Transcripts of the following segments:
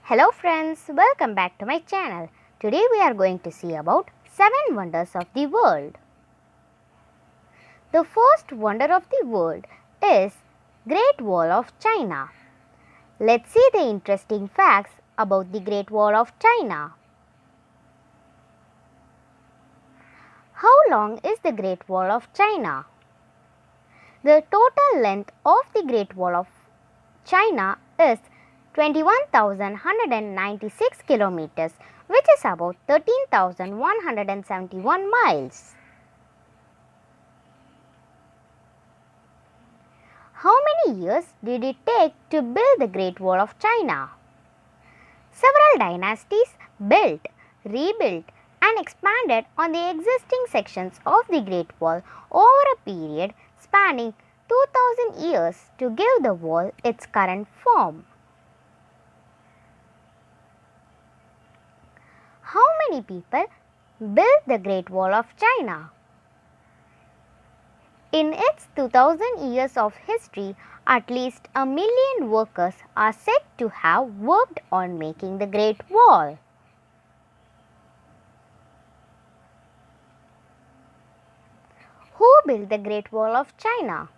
Hello friends, welcome back to my channel. Today we are going to see about 7 wonders of the world. The first wonder of the world is Great Wall of China. Let's see the interesting facts about the Great Wall of China. How long is the Great Wall of China? The total length of the Great Wall of China is 21,196 kilometers, which is about 13,171 miles. How many years did it take to build the Great Wall of China? Several dynasties built, rebuilt, and expanded on the existing sections of the Great Wall over a period spanning 2000 years to give the wall its current form. How many people built the Great Wall of China? In its 2000 years of history, at least 1 million workers are said to have worked on making the Great Wall. Who built the Great Wall of China?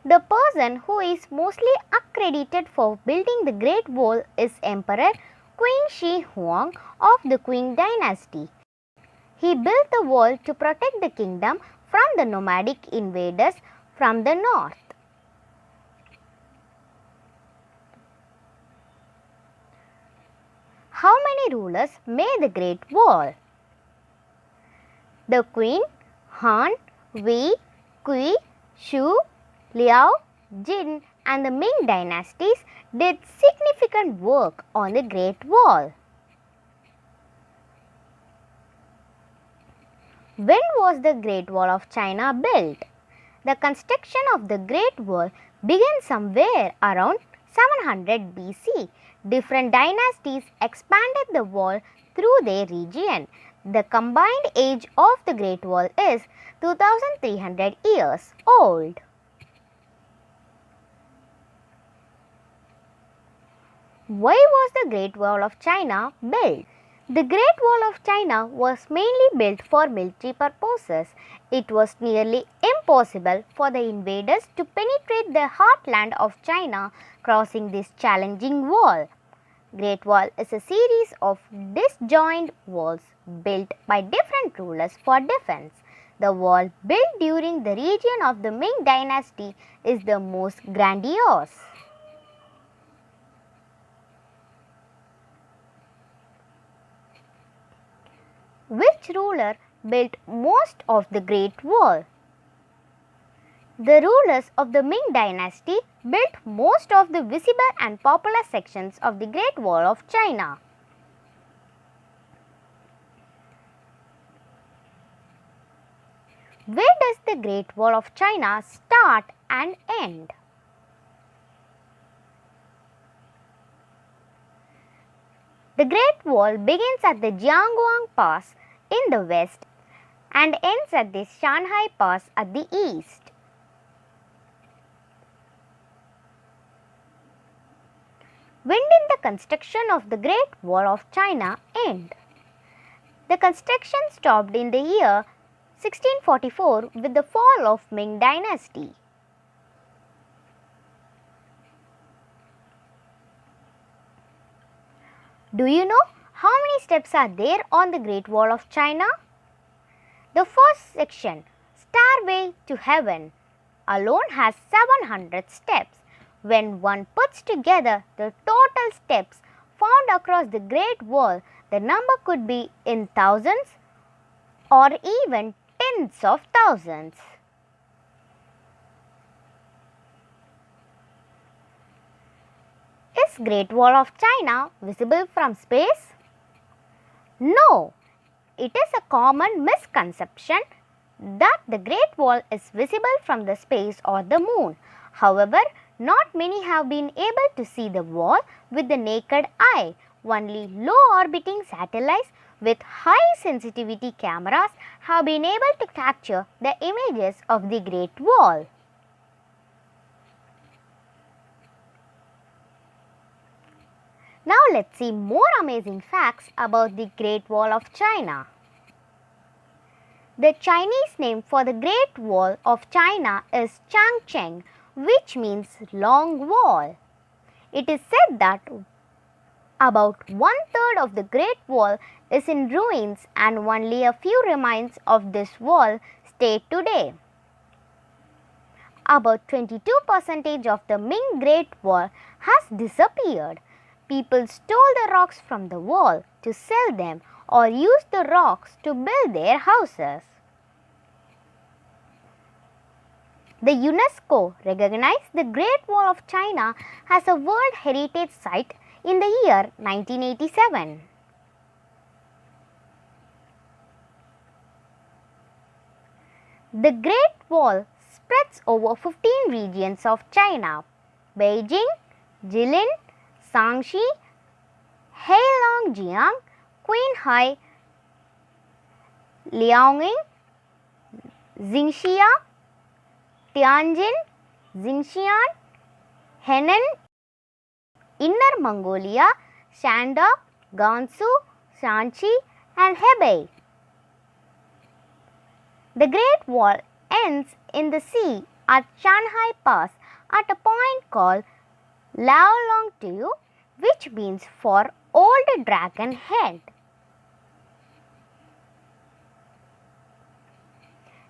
The person who is mostly accredited for building the Great Wall is Emperor Qin Shi Huang of the Qing dynasty. He built the wall to protect the kingdom from the nomadic invaders from the north. How many rulers made the Great Wall? The Qin, Han, Wei, Kui, Shu, Liao, Jin and the Ming dynasties did significant work on the Great Wall. When was the Great Wall of China built? The construction of the Great Wall began somewhere around 700 BC. Different dynasties expanded the wall through their region. The combined age of the Great Wall is 2300 years old. Why was the Great Wall of China built? The Great Wall of China was mainly built for military purposes. It was nearly impossible for the invaders to penetrate the heartland of China crossing this challenging wall. Great Wall is a series of disjoint walls built by different rulers for defense. The wall built during the region of the Ming dynasty is the most grandiose. Which ruler built most of the Great Wall? The rulers of the Ming dynasty built most of the visible and popular sections of the Great Wall of China. Where does the Great Wall of China start and end? The Great Wall begins at the Jiayuguan Pass in the west and ends at the Shanghai Pass at the east. When did the construction of the Great Wall of China end? The construction stopped in the year 1644 with the fall of Ming dynasty. Do you know how many steps are there on the Great Wall of China? The first section, Stairway to Heaven, alone has 700 steps. When one puts together the total steps found across the Great Wall, the number could be in thousands or even tens of thousands. Is Great Wall of China visible from space? No, it is a common misconception that the Great Wall is visible from the space or the moon. However, not many have been able to see the wall with the naked eye. Only low orbiting satellites with high sensitivity cameras have been able to capture the images of the Great Wall. Now let's see more amazing facts about the Great Wall of China. The Chinese name for the Great Wall of China is Changcheng, which means long wall. It is said that about 1/3 of the Great Wall is in ruins and only a few remains of this wall stay today. About 22% of the Ming Great Wall has disappeared. People stole the rocks from the wall to sell them or used the rocks to build their houses. The UNESCO recognized the Great Wall of China as a World Heritage Site in the year 1987. The Great Wall spreads over 15 regions of China: Beijing, Jilin, Shaanxi, Heilongjiang, Qinghai, Liaoning, Xinxia, Tianjin, Xinjiang, Henan, Inner Mongolia, Shandong, Gansu, Shanxi and Hebei. The Great Wall ends in the sea at Shanghai Pass at a point called Laolongtu, which means for Old Dragon Head.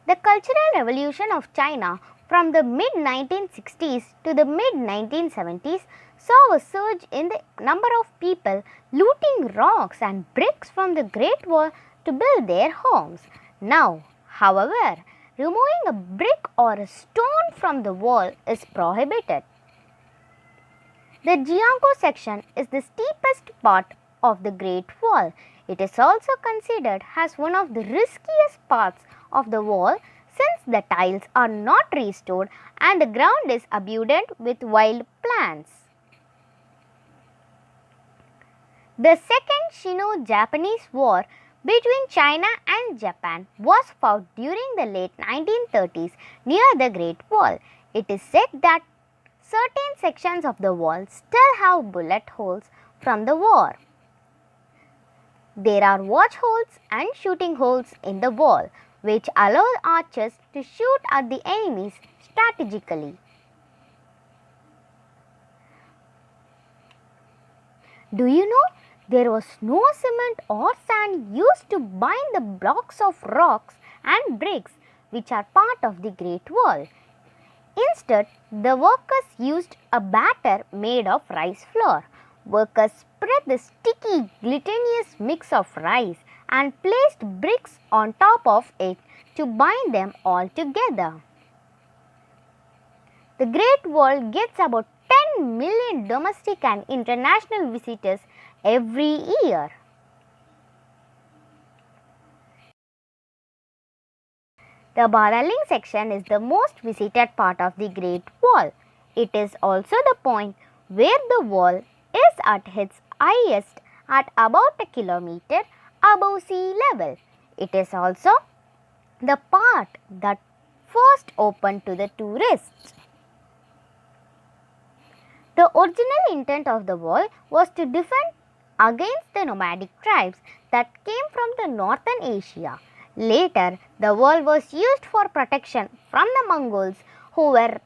The Cultural Revolution of China from the mid-1960s to the mid-1970s saw a surge in the number of people looting rocks and bricks from the Great Wall to build their homes. Now, however, removing a brick or a stone from the wall is prohibited. The Jiayuguan section is the steepest part of the Great Wall. It is also considered as one of the riskiest parts of the wall since the tiles are not restored and the ground is abundant with wild plants. The Second Sino-Japanese War between China and Japan was fought during the late 1930s near the Great Wall. It is said that certain sections of the wall still have bullet holes from the war. There are watch holes and shooting holes in the wall, which allow archers to shoot at the enemies strategically. Do you know there was no cement or sand used to bind the blocks of rocks and bricks which are part of the Great Wall? Instead, the workers used a batter made of rice flour. Workers spread the sticky, glutinous mix of rice and placed bricks on top of it to bind them all together. The Great Wall gets about 10 million domestic and international visitors every year. The Badaling section is the most visited part of the Great Wall. It is also the point where the wall is at its highest at about a kilometer above sea level. It is also the part that first opened to the tourists. The original intent of the wall was to defend against the nomadic tribes that came from the northern Asia. Later, the wall was used for protection from the Mongols, who were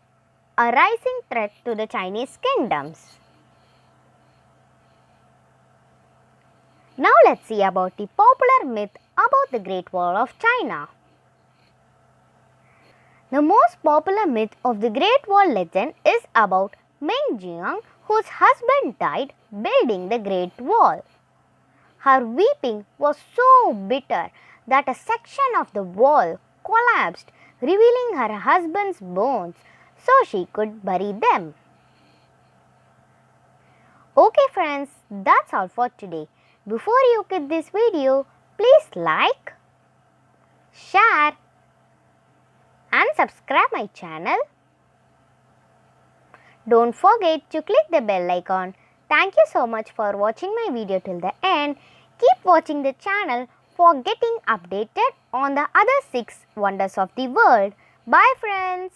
a rising threat to the Chinese kingdoms. Now let's see about the popular myth about the Great Wall of China. The most popular myth of the Great Wall legend is about Ming, whose husband died building the Great Wall. Her weeping was so bitter that a section of the wall collapsed, revealing her husband's bones so she could bury them. Okay friends, that's all for today. Before you quit this video, please like, share and subscribe my channel. Don't forget to click the bell icon. Thank you so much for watching my video till the end. Keep watching the channel for getting updated on the other 6 wonders of the world. Bye friends.